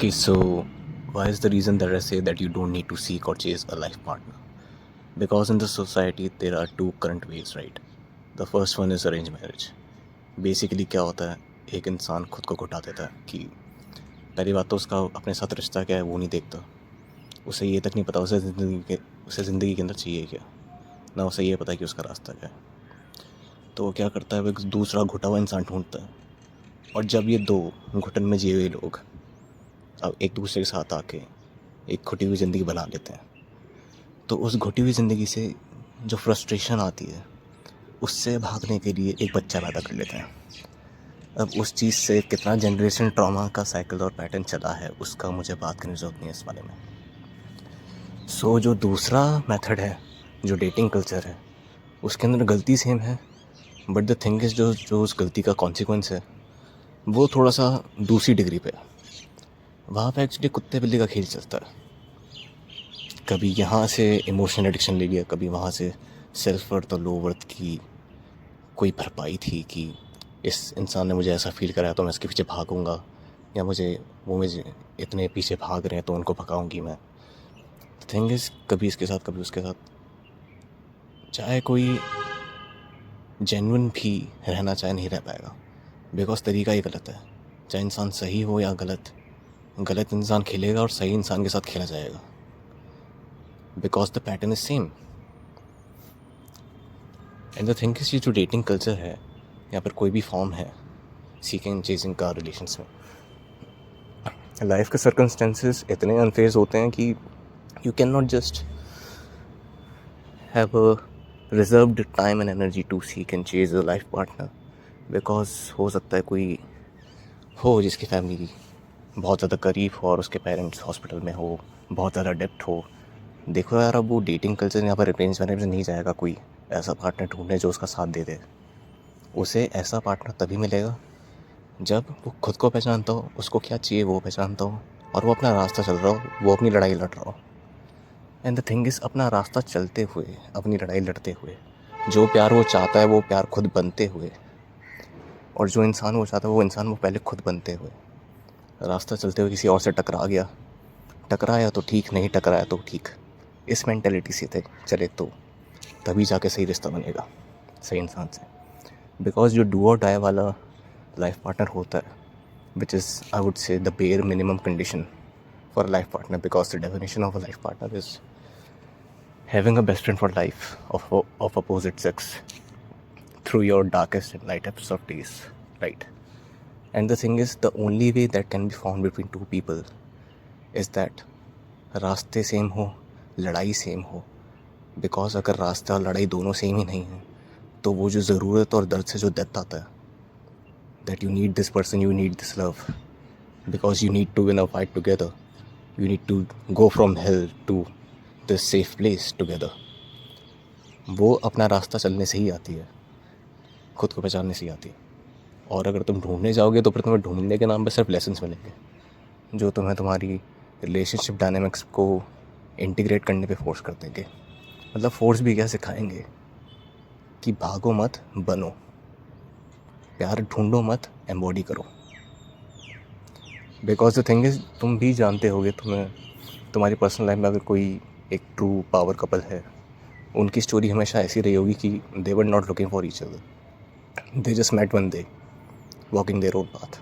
Okay, so why is the reason that I say that you don't need to seek or chase a life partner? Because in the society there are two current ways, right? The first one is arranged marriage. Basically क्या होता है, एक इंसान खुद को घुटा देता है कि पहली बात तो उसका अपने साथ रिश्ता क्या है वो नहीं देखता. उसे ये तक नहीं पता उसे ज़िंदगी के अंदर चाहिए क्या, ना उसे ये पता कि उसका रास्ता क्या है. तो वो क्या करता है, वो एक दूसरा घुटा हुआ इंसान ढूंढता है. और जब ये दो घुटन में जिए हुए लोग अब एक दूसरे के साथ आके एक घुटी हुई ज़िंदगी बना लेते हैं, तो उस घुटी हुई ज़िंदगी से जो फ्रस्ट्रेशन आती है उससे भागने के लिए एक बच्चा पैदा कर लेते हैं. अब उस चीज़ से कितना जनरेशन ट्रॉमा का साइकिल और पैटर्न चला है उसका मुझे बात करने की ज़रूरत नहीं है इस बारे में. सो जो दूसरा मेथड है, जो डेटिंग कल्चर है, उसके अंदर गलती सेम है, बट द थिंग इज़ जो उस गलती का कॉन्सिक्वेंस है वो थोड़ा सा दूसरी डिग्री पे है. वहाँ पे एक्चुअली कुत्ते बिल्ली का खेल चलता है. कभी यहाँ से इमोशनल एडिक्शन ले लिया, कभी वहाँ से सेल्फ वर्थ और लो वर्थ की कोई भरपाई थी कि इस इंसान ने मुझे ऐसा फील कराया तो मैं इसके पीछे भागूंगा, या मुझे इतने पीछे भाग रहे हैं तो उनको भगाऊंगी मैं. थिंग इज़ कभी इसके साथ कभी उसके साथ, चाहे कोई जेन्युइन भी रहना चाहे नहीं रह पाएगा, बिकॉज तरीका ही गलत है. चाहे इंसान सही हो या गलत, गलत इंसान खेलेगा और सही इंसान के साथ खेला जाएगा, because the pattern is same. And the thing is, ये जो डेटिंग कल्चर है या फिर कोई भी फॉर्म है सीकिंग चेजिंग का रिलेशंस में, लाइफ के सर्कमस्टेंसेस इतने अनफेयर होते हैं कि you can not just have a reserved time and energy to seek and chase a life partner. Because हो सकता है कोई हो जिसकी फैमिली बहुत ज़्यादा करीब हो और उसके पेरेंट्स हॉस्पिटल में हो, बहुत ज़्यादा डेप्थ हो. देखो यार, अब वो डेटिंग कल्चर यहाँ पर अरेंज मैरिज नहीं जाएगा कोई ऐसा पार्टनर ढूंढने जो उसका साथ दे दे. उसे ऐसा पार्टनर तभी मिलेगा जब वो खुद को पहचानता हो, उसको क्या चाहिए वो पहचानता हो, और वो अपना रास्ता चल रहा हो, वो अपनी लड़ाई लड़ रहा हो. एंड द थिंग इज़, अपना रास्ता चलते हुए, अपनी लड़ाई लड़ते हुए, जो प्यार वो चाहता है वो प्यार खुद बनते हुए, और जो इंसान वो चाहता है वो इंसान वो पहले खुद बनते हुए. रास्ता चलते हुए किसी और से टकराया तो ठीक, नहीं टकराया तो ठीक. इस मेंटेलिटी से थे चले तो तभी जाके सही रिश्ता बनेगा सही इंसान से. बिकॉज जो डू और डाई वाला लाइफ पार्टनर होता है, which is I would say the bare minimum condition for life partner, because the definition of a life partner is having a best friend for life of opposite sex through your darkest and lightest of days, right? And the thing is, the only way that can be found between two people is that रास्ते same हो, लड़ाई same हो. Because अगर रास्ता और लड़ाई दोनों same ही नहीं है तो वो जो ज़रूरत और दर्द से जो डेप्थ आता है, that you need this person, you need this love, because you need to win a fight together, you need to go from hell to this safe place together, वो अपना रास्ता चलने से ही आती है, खुद को पहचानने से ही आती है. और अगर तुम ढूंढने जाओगे तो फिर तुम्हें ढूंढने के नाम पे सिर्फ लेसन्स मिलेंगे जो तुम्हें तुम्हारी रिलेशनशिप डायनेमिक्स को इंटीग्रेट करने पे फोर्स कर देंगे. मतलब फोर्स भी क्या, सिखाएंगे कि भागो मत, बनो. प्यार ढूंढो मत, एम्बॉडी करो. बिकॉज द थिंग इज़, तुम भी जानते होगे, तुम्हारी पर्सनल लाइफ में अगर कोई एक ट्रू पावर कपल है, उनकी स्टोरी हमेशा ऐसी रही होगी कि they were not looking for each other, they just met one day walking their own path.